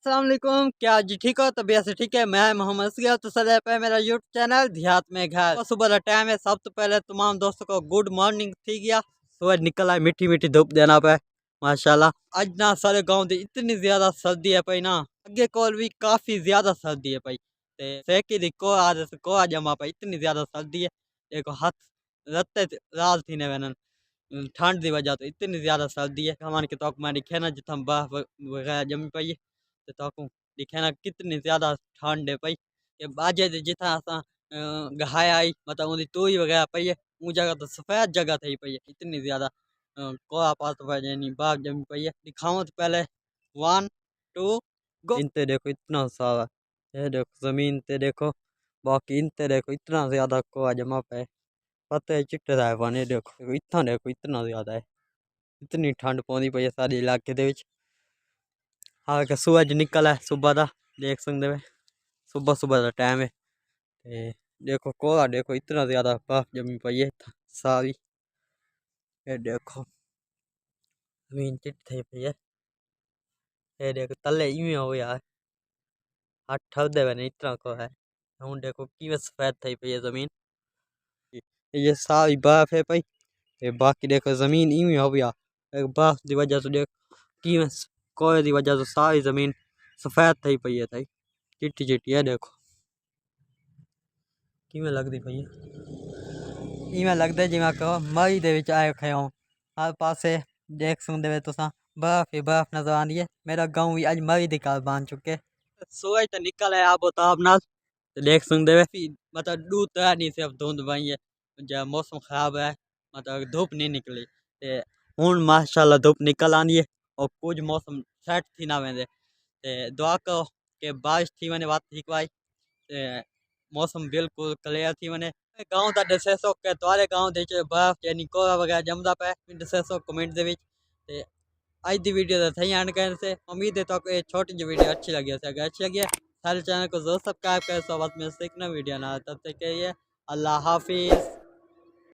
अस्सलाम वालेकुम। क्या जी ठीक हो? तबीयत से ठीक है? मैं मोहम्मद असगर, तो सर पे मेरा यूट्यूब चैनल देहात में घर। तो सुबह का टाइम है। सब तो पहले तमाम दोस्तों को गुड मॉर्निंग थी गया। सूरज निकल आए, मीठी मीठी धूप देना पे माशाल्लाह। आज ना सारे गांव दी इतनी ज्यादा सर्दी है पई ना, अगे कोल भी काफी ज्यादा सर्दी है पई। ते सेकी दी को आ जमा पे इतनी ज्यादा सर्दी है। देखो हाथ रत्ते रात थी ने वेनन ठंड की वजह तो इतनी ज्यादा सर्दी है। हमारे के तो मैं दिखे ना जितना बर्फ वगैरह जमी पई है, तो ताकू दिखे ना कितनी ज्यादा ठंड है पई कि बाजे जितना असा गहाय आई मतलब उनकी तोई वगैरह पई है। वो जगह तो सफेद जगह थी पई है, इतनी ज्यादा कोआ पात नहीं बाग जमी पई है। दिखाऊं तो पहले 1 2 गो। इनते देखो इतना सारा, ये देखो जमीन ते देखो, बाकी इनते देखो इतना ज्यादा कोआ जमा पे पत्ते चिट्टे दा पानी देखो इतना ज्यादा है। इतनी ठंड पौंदी पई है सारे इलाके दे विच। हाँ के सूरज निकल है सुबह दा, देख सकते हो सुबह सुबह का टाइम है। ते देखो कोहरा देखो इतना ज्यादा बर्फ जमी पई है सारी। ये देखो जमीन चिट्टी थी पई है। ये देखो तले इवें हो यार, हाथ ठर देवे ने इतना को है। हूँ देखो किवें सफेद थी पई है जमीन। ये सारी बर्फ है पई। ये बाकी देखो जमीन इवें हो गया, बर्फ की वजह से देखो किवें कोहरे की वजह से सारी जमीन सफेद थी पई है थई चिट्टी चिट्टी है। देखो किवें लगदी पई है, इवें लगदा जिवें को मई दे विच आए खए हों। हर पासे देख सुनदे वे तुसां बर्फ ही बर्फ नजर आंदी है। मेरा गांव भी अज मई दी कार बन चुके। सूरज तो निकल है आबो ताब नाल, तो देख सकते वे मतलब दू तरह नहीं सिर्फ धुंध बई है। जब मौसम खराब है मतलब धूप नहीं निकली, ते हुन माशाल्लाह धूप निकल आनी है और कुछ मौसम सेट थी ना वेंदे। ते दुआ करो कि बारिश थी वने बात ठीक भाई। ते मौसम बिल्कुल क्लियर थी वने। गांव दा दसे सो के तुम्हारे गांव दे च बर्फ यानी कोहरा वगैरह जमदा पे दसे सो कमेंट दे विच। ते आज दी वीडियो तो थई एंड करने से उम्मीद है तो आपको ये छोटी सी वीडियो अच्छी लगी है। अगर अच्छी लगी है सारे चैनल को जरूर सब्सक्राइब करें। सो बात में से एक ना वीडियो ना तब तक के लिए अल्लाह हाफिज।